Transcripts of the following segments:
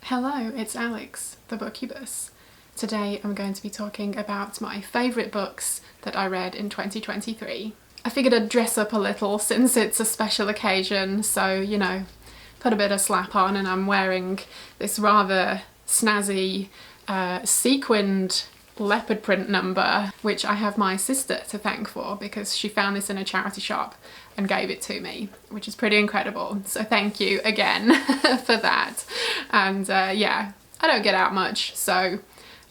Hello, it's Alex, the Bookubus. Today I'm going to be talking about my favourite books that I read in 2023. I figured I'd dress up a little since it's a special occasion, so, you know, put a bit of slap on, and I'm wearing this rather snazzy sequined leopard print number, which I have my sister to thank for because she found this in a charity shop and gave it to me, which is pretty incredible. So thank you again for that. And yeah, I don't get out much, so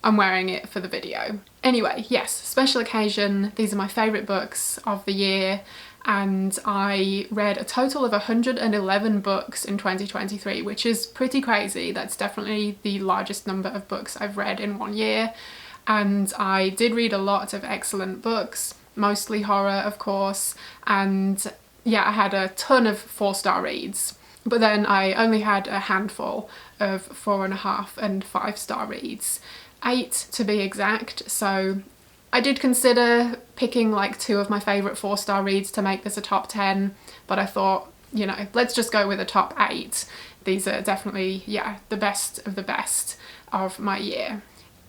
I'm wearing it for the video. Anyway, yes, special occasion. These are my favourite books of the year, and I read a total of 111 books in 2023, which is pretty crazy. That's definitely the largest number of books I've read in one year. And I did read a lot of excellent books, mostly horror, of course, and yeah, I had a ton of 4-star reads, but then I only had a handful of 4.5 and 5-star reads, 8 to be exact. So I did consider picking like 2 of my favourite 4-star reads to make this a top 10, but I thought, you know, let's just go with a top 8. These are definitely, yeah, the best of my year.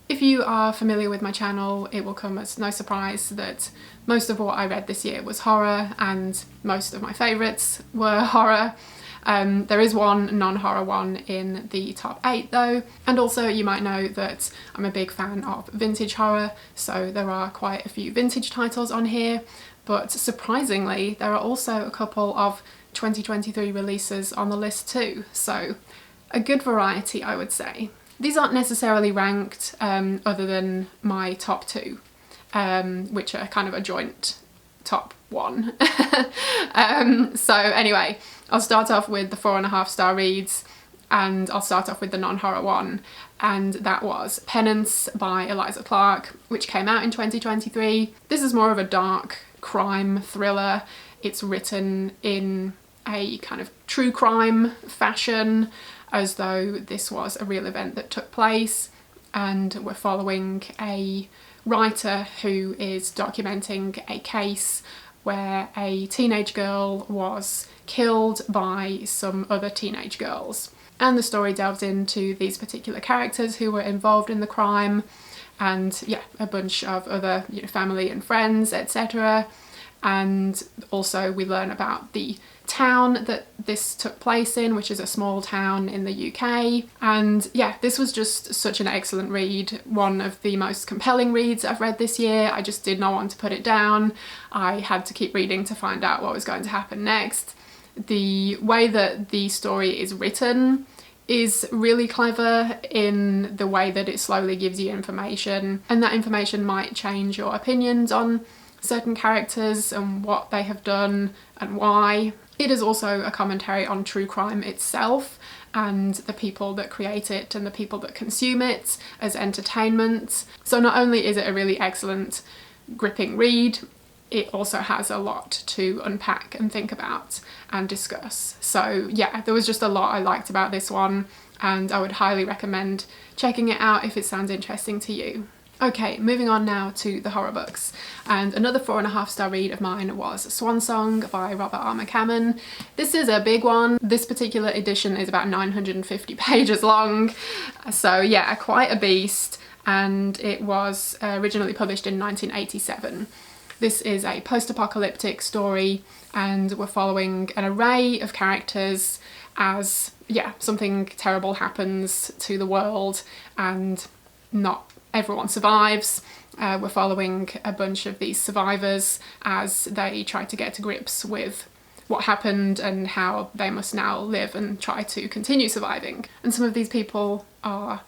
If you are familiar with my channel, it will come as no surprise that most of what I read this year was horror, and most of my favourites were horror. There is one non-horror one in the top 8 though, and also you might know that I'm a big fan of vintage horror, so there are quite a few vintage titles on here, but surprisingly there are also a couple of 2023 releases on the list too, so a good variety, I would say. These aren't necessarily ranked other than my top 2, which are kind of a joint top 1. So anyway, I'll start off with the 4.5-star reads, and I'll start off with the non-horror one, and that was Penance by Eliza, which came out in 2023. This is more of a dark crime thriller. It's written in a kind of true crime fashion, as though this was a real event that took place, and we're following a writer who is documenting a case where a teenage girl was killed by some other teenage girls. And the story delves into these particular characters who were involved in the crime, and yeah, a bunch of other, you know, family and friends, etc. And also we learn about the town that this took place in, which is a small town in the UK. And yeah, this was just such an excellent read, one of the most compelling reads I've read this year. I just did not want to put it down. I had to keep reading to find out what was going to happen next. The way that the story is written is really clever in the way that it slowly gives you information, and that information might change your opinions on certain characters and what they have done and why. It is also a commentary on true crime itself and the people that create it and the people that consume it as entertainment. So not only is it a really excellent, gripping read, it also has a lot to unpack and think about and discuss. So yeah, there was just a lot I liked about this one, and I would highly recommend checking it out if it sounds interesting to you. Okay, moving on now to the horror books, and another 4.5-star read of mine was Swan Song by Robert R. McCammon. This is a big one. This particular edition is about 950 pages long, so yeah, quite a beast, and it was originally published in 1987. This is a post-apocalyptic story, and we're following an array of characters as, yeah, something terrible happens to the world and not everyone survives. We're following a bunch of these survivors as they try to get to grips with what happened and how they must now live and try to continue surviving. And some of these people are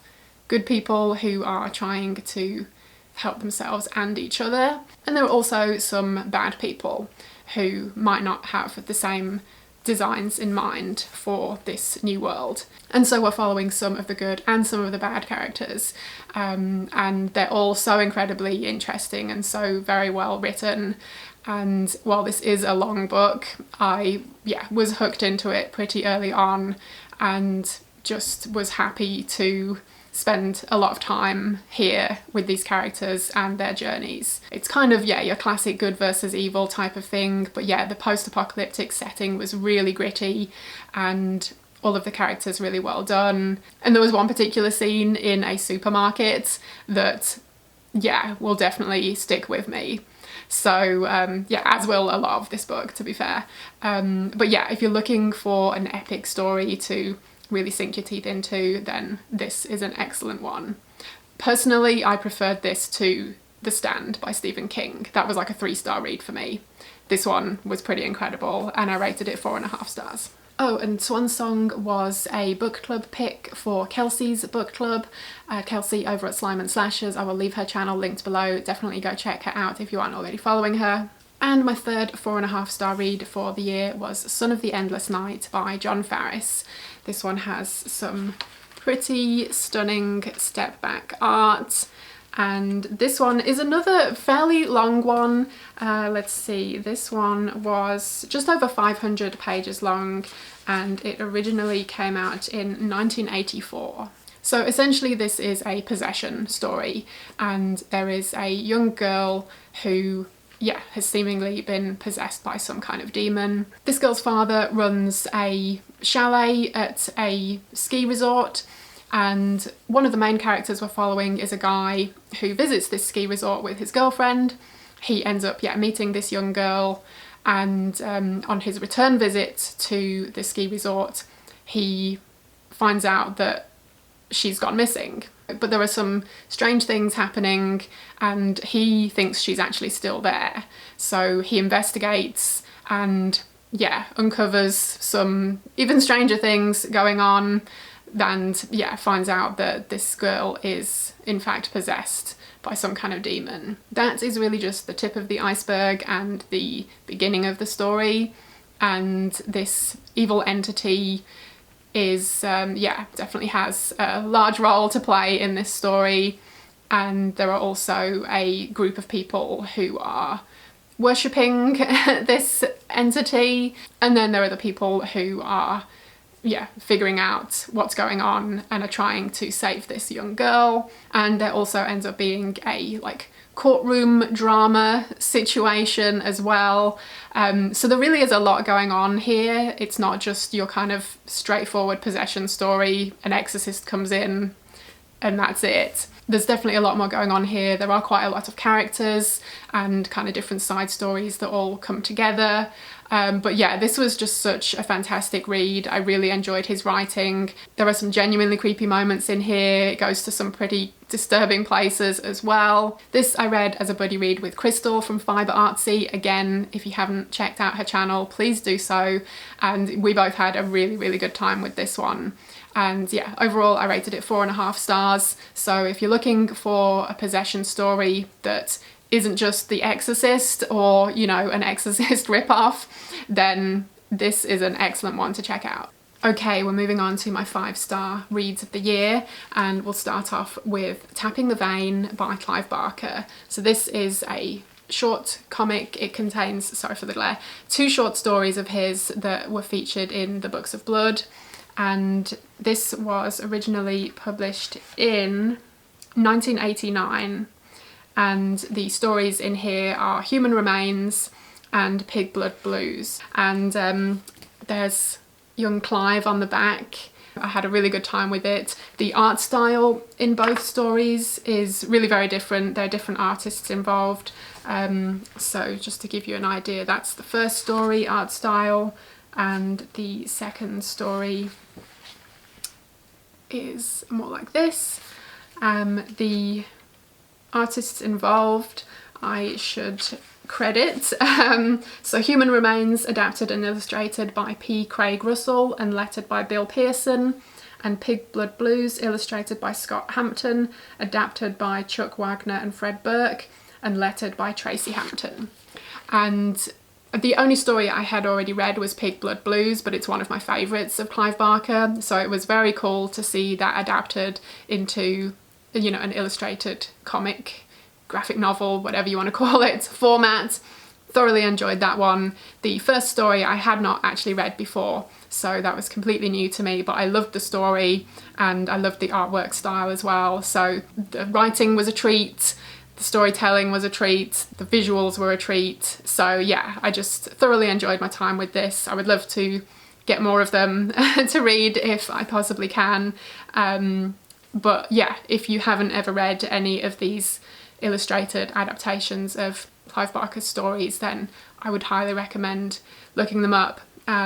good people who are trying to help themselves and each other. And there are also some bad people who might not have the same designs in mind for this new world. And so we're following some of the good and some of the bad characters, and they're all so incredibly interesting and so very well written. And while this is a long book, I was hooked into it pretty early on and just was happy to spend a lot of time here with these characters and their journeys. It's kind of, yeah, your classic good versus evil type of thing, but yeah, the post-apocalyptic setting was really gritty and all of the characters really well done. And there was one particular scene in a supermarket that, yeah, will definitely stick with me. So yeah, as will a lot of this book, to be fair. But yeah, if you're looking for an epic story to really sink your teeth into, then this is an excellent one. Personally, I preferred this to The Stand by Stephen King. That was like a 3-star read for me. This one was pretty incredible, and I rated it 4.5 stars. Oh, and Swan Song was a book club pick for Kelsey's book club. Kelsey over at Slime and Slashers. I will leave her channel linked below. Definitely go check her out if you aren't already following her. And my third 4.5 star read for the year was Son of the Endless Night by John Farris. This one has some pretty stunning step back art. And this one is another fairly long one. Let's see, this one was just over 500 pages long, and it originally came out in 1984. So essentially this is a possession story, and there is a young girl who, yeah, has seemingly been possessed by some kind of demon. This girl's father runs a chalet at a ski resort, and one of the main characters we're following is a guy who visits this ski resort with his girlfriend. He ends up, yeah, meeting this young girl, and on his return visit to the ski resort, he finds out that she's gone missing. But there are some strange things happening, and he thinks she's actually still there. So he investigates and, yeah, uncovers some even stranger things going on, and yeah, finds out that this girl is in fact possessed by some kind of demon. That is really just the tip of the iceberg and the beginning of the story, and this evil entity is, yeah, definitely has a large role to play in this story. And there are also a group of people who are worshipping this entity, and then there are the people who are, yeah, figuring out what's going on and are trying to save this young girl. And there also ends up being a like courtroom drama situation as well. So there really is a lot going on here. It's not just your kind of straightforward possession story, an exorcist comes in and that's it. There's definitely a lot more going on here. There are quite a lot of characters and kind of different side stories that all come together. But yeah, this was just such a fantastic read. I really enjoyed his writing. There are some genuinely creepy moments in here. It goes to some pretty disturbing places as well. This I read as a buddy read with Crystal from Fibre Artsy. Again, if you haven't checked out her channel, please do so. And we both had a really, really good time with this one. And yeah, overall I rated it 4.5 stars. So if you're looking for a possession story that isn't just The Exorcist or, you know, an Exorcist ripoff, then this is an excellent one to check out. Okay, we're moving on to my 5-star reads of the year, and we'll start off with Tapping the Vein by Clive Barker. So this is a short comic. It contains, sorry for the glare, 2 short stories of his that were featured in the Books of Blood. And this was originally published in 1989. And the stories in here are Human Remains and Pig Blood Blues. And there's young Clive on the back. I had a really good time with it. The art style in both stories is really very different. There are different artists involved. So just to give you an idea, that's the first story art style, and the second story is more like this. The artists involved I should credit. So Human Remains, adapted and illustrated by P. Craig Russell and lettered by Bill Pearson, and Pig Blood Blues, illustrated by Scott Hampton, adapted by Chuck Wagner and Fred Burke, and lettered by Tracy Hampton. And the only story I had already read was Pig Blood Blues, but it's one of my favourites of Clive Barker, so it was very cool to see that adapted into, you know, an illustrated comic, graphic novel, whatever you want to call it, format. Thoroughly enjoyed that one. The first story I had not actually read before, so that was completely new to me, but I loved the story and I loved the artwork style as well. So the writing was a treat, the storytelling was a treat, the visuals were a treat. So yeah, I just thoroughly enjoyed my time with this. I would love to get more of them to read if I possibly can. But yeah, if you haven't ever read any of these illustrated adaptations of Clive Barker's stories, then I would highly recommend looking them up.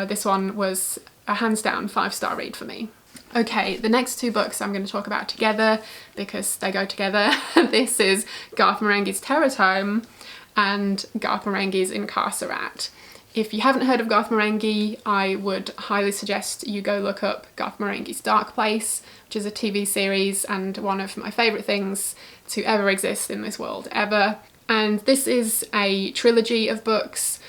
This one was a hands down 5-star read for me. Okay, the next two books I'm going to talk about together because they go together. This is Garth Marenghi's Tome and Garth Marenghi's Incarcerat. If you haven't heard of Garth Marenghi, I would highly suggest you go look up Garth Marenghi's Dark Place, which is a TV series and one of my favourite things to ever exist in this world, ever. And this is a trilogy of books,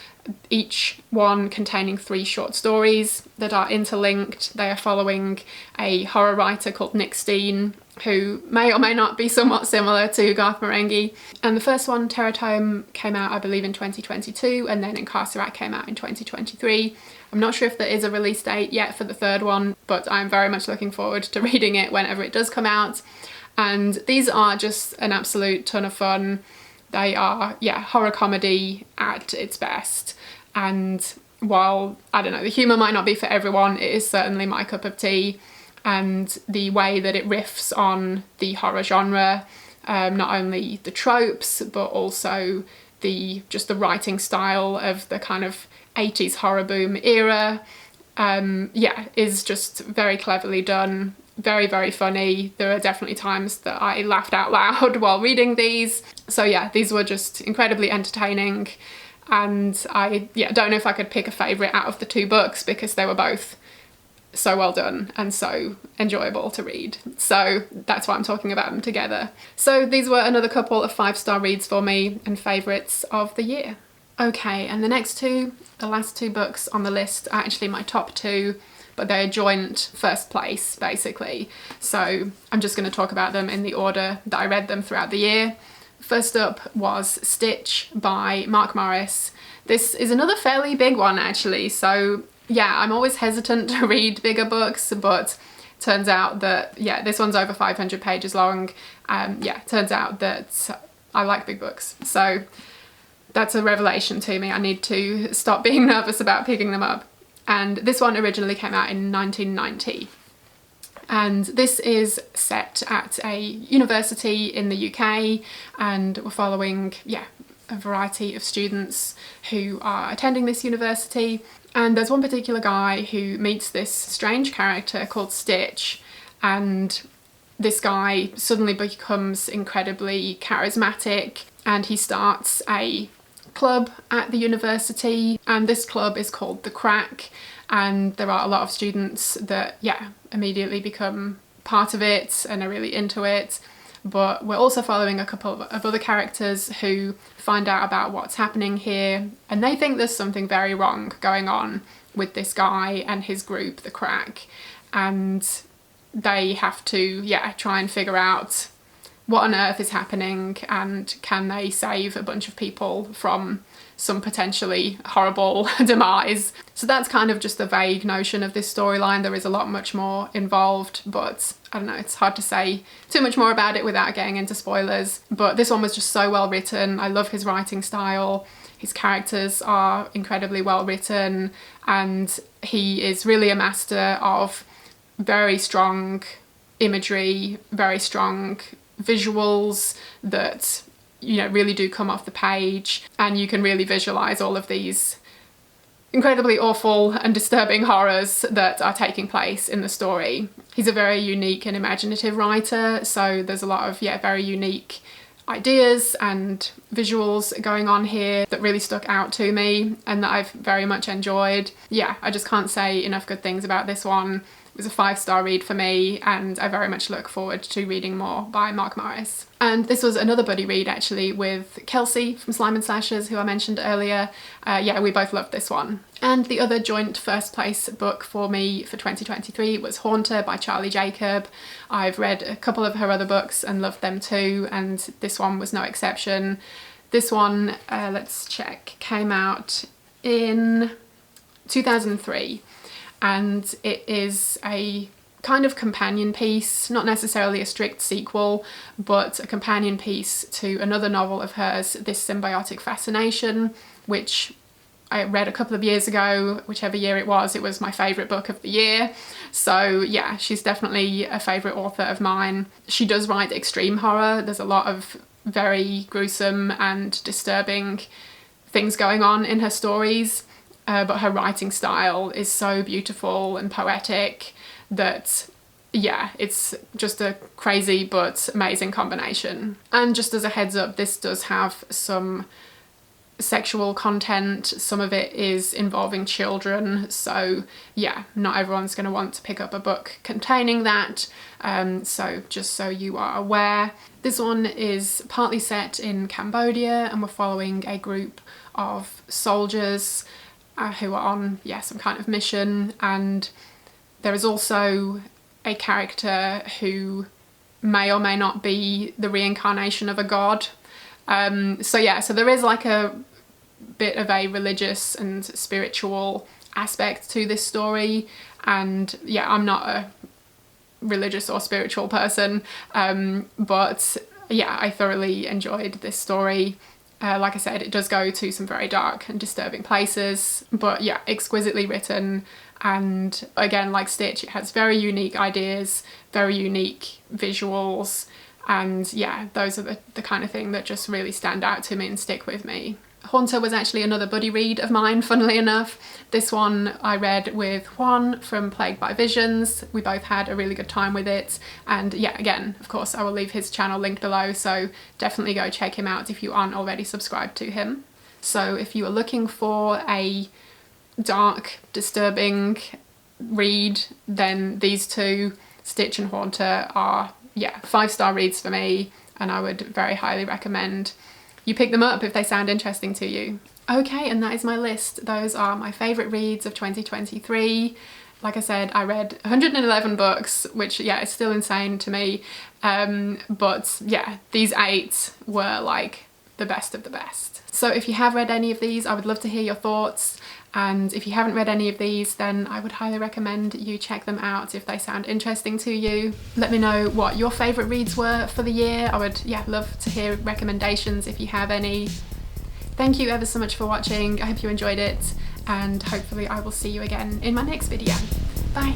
each one containing 3 short stories that are interlinked. They are following a horror writer called Nick Steen, who may or may not be somewhat similar to Garth Marenghi. And the first one, Tome, came out I believe in 2022, and then Incarcerat came out in 2023. I'm not sure if there is a release date yet for the third one, but I'm very much looking forward to reading it whenever it does come out. And these are just an absolute ton of fun. They are, yeah, horror comedy at its best. And while, I don't know, the humour might not be for everyone, it is certainly my cup of tea. And the way that it riffs on the horror genre, not only the tropes, but also just the writing style of the kind of 80s horror boom era, yeah, is just very cleverly done. Very, very funny. There are definitely times that I laughed out loud while reading these. So yeah, these were just incredibly entertaining. And I don't know if I could pick a favourite out of the 2 books because they were both so well done and so enjoyable to read. So that's why I'm talking about them together. So these were another couple of 5-star reads for me and favourites of the year. Okay, and the last 2 books on the list are actually my top 2, but they're joint first place basically. So I'm just going to talk about them in the order that I read them throughout the year. First up was Stitch by Mark Morris. This is another fairly big one actually, so yeah, I'm always hesitant to read bigger books, but turns out that, yeah, this one's over 500 pages long. Yeah, turns out that I like big books. So that's a revelation to me. I need to stop being nervous about picking them up. And this one originally came out in 1990. And this is set at a university in the UK, and we're following, yeah, a variety of students who are attending this university. And there's one particular guy who meets this strange character called Stitch, and this guy suddenly becomes incredibly charismatic, and he starts a club at the university, and this club is called The Crack, and there are a lot of students that, yeah, immediately become part of it and are really into it. But we're also following a couple of other characters who find out about what's happening here, and they think there's something very wrong going on with this guy and his group, The Crack, and they have to, yeah, try and figure out what on earth is happening and can they save a bunch of people from some potentially horrible demise. So that's kind of just the vague notion of this storyline. There is a lot much more involved, but I don't know, it's hard to say too much more about it without getting into spoilers. But this one was just so well written. I love his writing style. His characters are incredibly well written, and he is really a master of very strong imagery, very strong visuals that, you know, really do come off the page, and you can really visualize all of these incredibly awful and disturbing horrors that are taking place in the story. He's a very unique and imaginative writer, so there's a lot of, yeah, very unique ideas and visuals going on here that really stuck out to me and that I've very much enjoyed. Yeah, I just can't say enough good things about this one. It was a 5-star read for me, and I very much look forward to reading more by Mark Morris. And this was another buddy read actually with Kelsey from Slime and Slashes, who I mentioned earlier. Yeah, we both loved this one. And the other joint first place book for me for 2023 was Haunter by Charlee Jacob. I've read a couple of her other books and loved them too, and this one was no exception. This one, let's check, came out in 2003. And it is a kind of companion piece, not necessarily a strict sequel, but a companion piece to another novel of hers, This Symbiotic Fascination, which I read a couple of years ago, whichever year it was my favourite book of the year. So yeah, she's definitely a favourite author of mine. She does write extreme horror. There's a lot of very gruesome and disturbing things going on in her stories, but her writing style is so beautiful and poetic that yeah, it's just a crazy but amazing combination. And just as a heads up, this does have some sexual content. Some of it is involving children, so yeah, not everyone's going to want to pick up a book containing that, so just so you are aware. This one is partly set in Cambodia, and we're following a group of soldiers who are on some kind of mission, and there is also a character who may or may not be the reincarnation of a god. So there is like a bit of a religious and spiritual aspect to this story, and yeah, I'm not a religious or spiritual person, but yeah, I thoroughly enjoyed this story. Like I said, it does go to some very dark and disturbing places, but yeah, exquisitely written. And again, like Stitch, it has very unique ideas, very unique visuals, and yeah, those are the kind of thing that just really stand out to me and stick with me. Haunter was actually another buddy read of mine, funnily enough. This one I read with Juan from Plagued by Visions. We both had a really good time with it, and yeah, again, of course, I will leave his channel linked below, so definitely go check him out if you aren't already subscribed to him. So if you are looking for a dark, disturbing read, then these two, Stitch and Haunter, are 5-star reads for me, and I would very highly recommend you pick them up if they sound interesting to you. Okay, and that is my list. Those are my favourite reads of 2023. Like I said, I read 111 books, which yeah, is still insane to me, but yeah, these 8 were like the best of the best. So if you have read any of these, I would love to hear your thoughts. And if you haven't read any of these, then I would highly recommend you check them out if they sound interesting to you. Let me know what your favourite reads were for the year. I would love to hear recommendations if you have any. Thank you ever so much for watching. I hope you enjoyed it, and hopefully I will see you again in my next video. Bye!